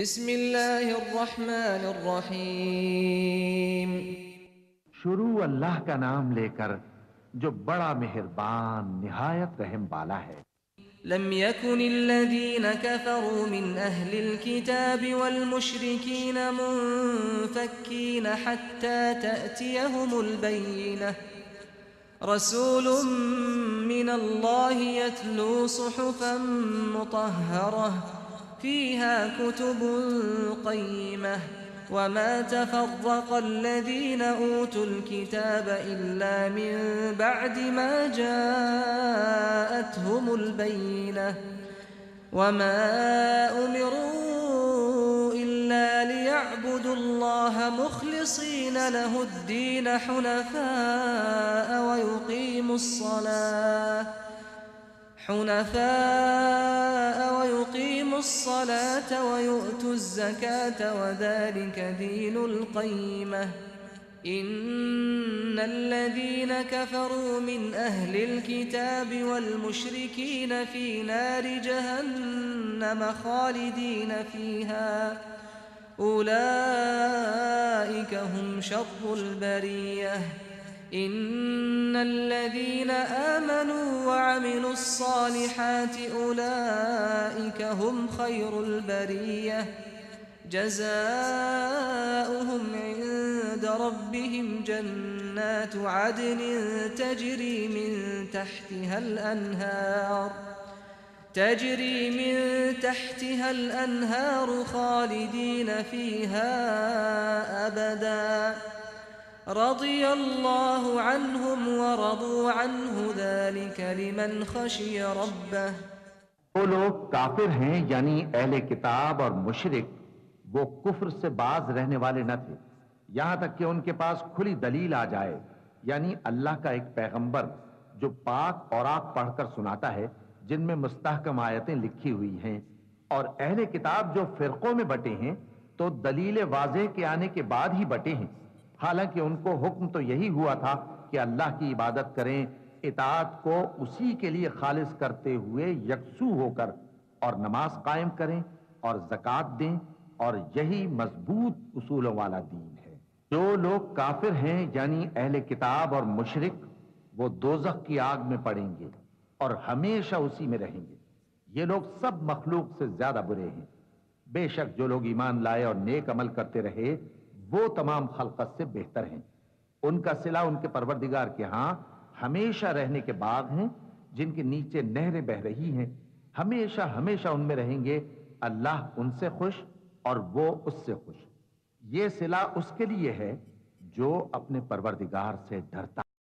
بسم اللہ الرحمن الرحیم۔ شروع اللہ کا نام لے کر جو بڑا مہربان نہایت رحم والا ہے۔ لم يكن الذين كفروا من أهل الكتاب والمشركين منفكين حتى تأتيهم البينة رسول من الله يتلو صحفا مطهرة فيها كتب قيمة وما تفرق الذين أوتوا الكتاب إلا من بعد ما جاءتهم البينة وما أمروا إلا ليعبدوا الله مخلصين له الدين حنفاء ويقيموا الصلاة ويؤتوا الزكاة وذلك دين القيمة إن الذين كفروا من أهل الكتاب والمشركين في نار جهنم خالدين فيها أولئك هم شر البرية إن الذين آمنوا وعملوا الصالحات أولئك هم خير البرية جزاؤهم عند ربهم جنات عدن تجري من تحتها الأنهار خالدين فيها أبدا رضي الله عنهم ورضوا عنه ذلك لمن خشي ربه۔ وہ لوگ کافر ہیں یعنی اہل کتاب اور مشرک، وہ کفر سے باز رہنے والے نہ تھے یہاں تک کہ ان کے پاس کھلی دلیل آ جائے، یعنی اللہ کا ایک پیغمبر جو پاک اوراق پڑھ کر سناتا ہے جن میں مستحکم آیتیں لکھی ہوئی ہیں، اور اہل کتاب جو فرقوں میں بٹے ہیں تو دلیل واضح کے آنے کے بعد ہی بٹے ہیں، حالانکہ ان کو حکم تو یہی ہوا تھا کہ اللہ کی عبادت کریں، اطاعت کو اسی کے لیے خالص کرتے ہوئے یکسو ہو کر، اور نماز قائم کریں اور زکوٰۃ دیں، اور یہی مضبوط اصولوں والا دین ہے۔ جو لوگ کافر ہیں یعنی اہل کتاب اور مشرک، وہ دوزخ کی آگ میں پڑیں گے اور ہمیشہ اسی میں رہیں گے۔ یہ لوگ سب مخلوق سے زیادہ برے ہیں۔ بے شک جو لوگ ایمان لائے اور نیک عمل کرتے رہے وہ تمام خلقت سے بہتر ہیں۔ ان کا صلہ ان کے پروردگار کے ہاں ہمیشہ رہنے کے باغ ہیں جن کے نیچے نہریں بہ رہی ہیں، ہمیشہ ہمیشہ ان میں رہیں گے۔ اللہ ان سے خوش اور وہ اس سے خوش۔ یہ صلہ اس کے لیے ہے جو اپنے پروردگار سے ڈرتا